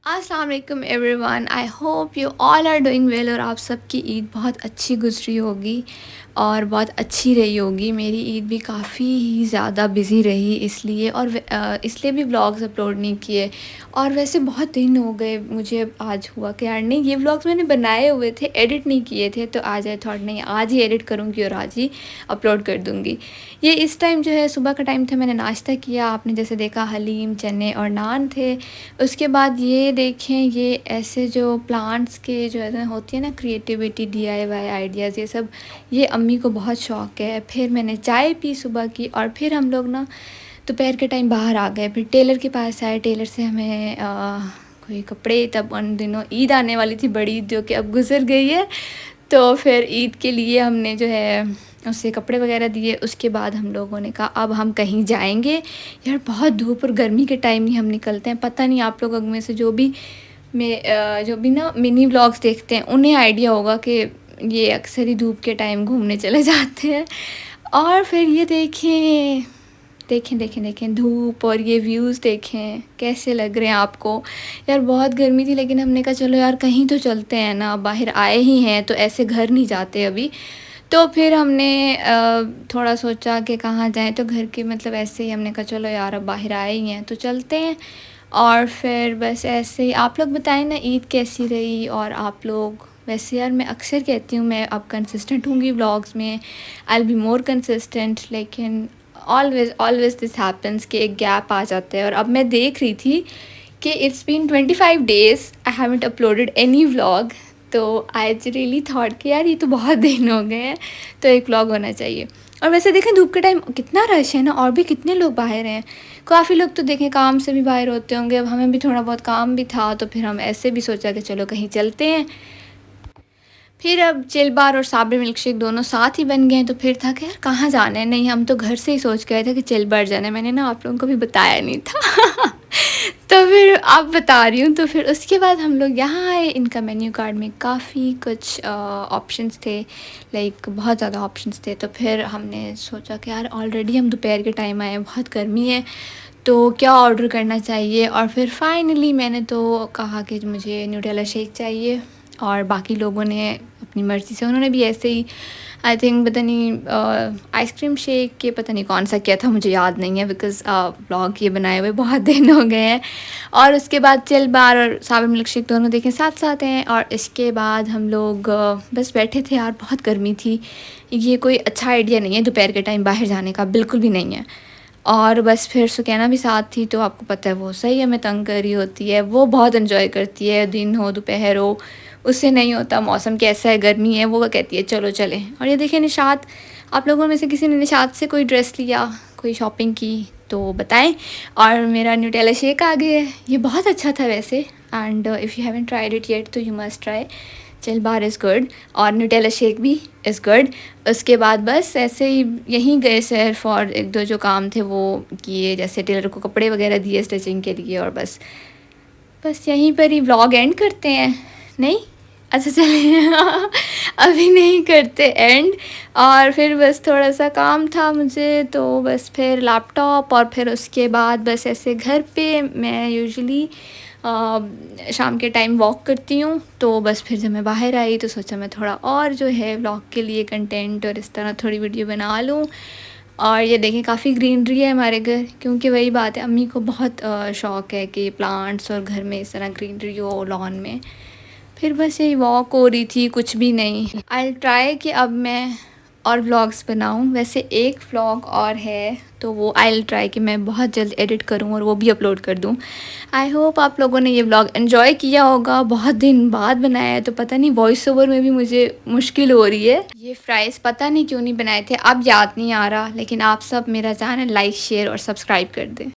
अस्सलाम वालेकुम everyone, I hope you all are doing well. और आप सबकी ईद बहुत अच्छी गुजरी होगी और बहुत अच्छी रही होगी। मेरी ईद भी काफ़ी ही ज़्यादा बिज़ी रही इसलिए, और इसलिए भी व्लॉग्स अपलोड नहीं किए। और वैसे बहुत दिन हो गए, मुझे आज हुआ कि यार नहीं, ये व्लॉग्स मैंने बनाए हुए थे, एडिट नहीं किए थे, तो आज आई थॉट नहीं, आज ही एडिट करूँगी और आज ही अपलोड कर दूँगी। ये इस टाइम जो है सुबह का टाइम था, मैंने नाश्ता किया, आपने जैसे देखा हलीम, चने और नान थे। उसके बाद ये देखें, ये ऐसे जो प्लांट्स के जो है होती है ना क्रिएटिविटी, डीआईवाई आइडियाज़, ये सब ये अम्मी को बहुत शौक़ है। फिर मैंने चाय पी सुबह की, और फिर हम लोग ना दोपहर के टाइम बाहर आ गए। फिर टेलर के पास आए, टेलर से हमें कोई कपड़े, तब उन दिनों ईद आने वाली थी, बड़ी ईद जो कि अब गुजर गई है। तो फिर ईद के लिए हमने जो है उससे कपड़े वगैरह दिए। उसके बाद हम लोगों ने कहा अब हम कहीं जाएंगे। यार बहुत धूप और गर्मी के टाइम ही हम निकलते हैं। पता नहीं आप लोग में से जो भी ना मिनी व्लॉग्स देखते हैं, उन्हें आइडिया होगा कि ये अक्सर ही धूप के टाइम घूमने चले जाते हैं। और फिर ये देखें देखें देखें देखें धूप, और ये व्यूज़ देखें कैसे लग रहे हैं आपको। यार बहुत गर्मी थी, लेकिन हमने कहा चलो यार कहीं तो चलते हैं ना, बाहर आए ही हैं तो ऐसे घर नहीं जाते अभी। तो फिर हमने थोड़ा सोचा कि कहाँ जाएं, तो घर के मतलब ऐसे ही हमने कहा चलो यार अब बाहर आए ही हैं तो चलते हैं। और फिर बस ऐसे ही आप लोग बताएं ना ईद कैसी रही। और आप लोग वैसे यार मैं अक्सर कहती हूँ मैं अब कंसिस्टेंट होंगी व्लॉग्स में, I will be more consistent, लेकिन ऑलवेज दिस हैपन्स कि एक गैप आ जाता है। और अब मैं देख रही थी कि it's been 25 days I haven't uploaded any vlog. तो आई रियली थॉट कि यार ये तो बहुत दिन हो गए हैं, तो एक व्लॉग होना चाहिए। और वैसे देखें धूप के टाइम कितना रश है ना, और भी कितने लोग बाहर हैं। काफ़ी लोग तो देखें काम से भी बाहर होते होंगे। अब हमें भी थोड़ा बहुत काम भी था, तो फिर हम ऐसे भी सोचा कि चलो कहीं चलते हैं। फिर अब चिल बार और साबरी मिल्क शेक दोनों साथ ही बन गए हैं। तो फिर था कि यार कहाँ जाना है, नहीं हम तो घर से ही सोच गए थे कि चिल बार जाना है। मैंने ना आप लोगों को भी बताया नहीं था तो फिर आप बता रही हूँ। तो फिर उसके बाद हम लोग यहाँ आए। इनका मेन्यू कार्ड में काफ़ी कुछ ऑप्शंस थे, लाइक बहुत ज़्यादा ऑप्शंस थे। तो फिर हमने सोचा कि यार ऑलरेडी हम दोपहर के टाइम आए हैं, बहुत गर्मी है, तो क्या ऑर्डर करना चाहिए। और फिर फाइनली मैंने तो कहा कि मुझे न्यूटेला शेक चाहिए, और बाकी लोगों ने अपनी मर्ज़ी से, उन्होंने भी ऐसे ही आई थिंक पता नहीं आइसक्रीम शेक के पता नहीं कौन सा किया था, मुझे याद नहीं है, बिकॉज़ व्लॉग ये बनाए हुए बहुत दिन हो गए हैं। और उसके बाद चिल बार और साबरी मिल्क शेक दोनों देखें साथ साथ हैं। और इसके बाद हम लोग बस बैठे थे। यार बहुत गर्मी थी, ये कोई अच्छा आइडिया नहीं है दोपहर के टाइम बाहर जाने का, बिल्कुल भी नहीं है। और बस फिर सुकैना भी साथ थी, तो आपको पता है वो सही हमें तंग कर रही होती है, वो बहुत इन्जॉय करती है, दिन हो दोपहर हो उससे नहीं होता मौसम कैसा है, गर्मी है, वो कहती है चलो चलें। और ये देखिए निशात, आप लोगों में से किसी ने निशात से कोई ड्रेस लिया, कोई शॉपिंग की तो बताएं। और मेरा न्यूटेला शेक आ गया है, ये बहुत अच्छा था वैसे, and if you haven't tried it yet तो you must try. Chill bar is good और न्यूटेला शेक भी इज़ गुड। उसके बाद बस ऐसे ही यहीं गए सिर्फ, और एक दो जो काम थे वो किए, जैसे टेलर को कपड़े वगैरह दिए स्टिचिंग के लिए। और बस यहीं पर ही व्लॉग एंड करते हैं। नहीं, अच्छा चलिए अभी नहीं करते एंड। और फिर बस थोड़ा सा काम था मुझे, तो बस फिर लैपटॉप, और फिर उसके बाद बस ऐसे घर पे मैं यूजुअली शाम के टाइम वॉक करती हूँ। तो बस फिर जब मैं बाहर आई तो सोचा मैं थोड़ा और जो है व्लॉग के लिए कंटेंट और इस तरह थोड़ी वीडियो बना लूँ। और ये देखें काफ़ी ग्रीनरी है हमारे घर, क्योंकि वही बात है, अम्मी को बहुत शौक़ है कि प्लांट्स और घर में इस तरह ग्रीनरी हो लॉन में। फिर बस यही वॉक हो रही थी, कुछ भी नहीं। आई ट्राई कि अब मैं और व्लॉग्स बनाऊं। वैसे एक व्लॉग और है, तो वो आई ट्राई कि मैं बहुत जल्द एडिट करूं और वो भी अपलोड कर दूं। आई होप आप लोगों ने ये व्लॉग एंजॉय किया होगा। बहुत दिन बाद बनाया है, तो पता नहीं वॉइस ओवर में भी मुझे मुश्किल हो रही है। ये फ्राइज़ पता नहीं क्यों नहीं बनाए थे, अब याद नहीं आ रहा, लेकिन आप सब मेरा चैनल लाइक शेयर और सब्सक्राइब कर दें।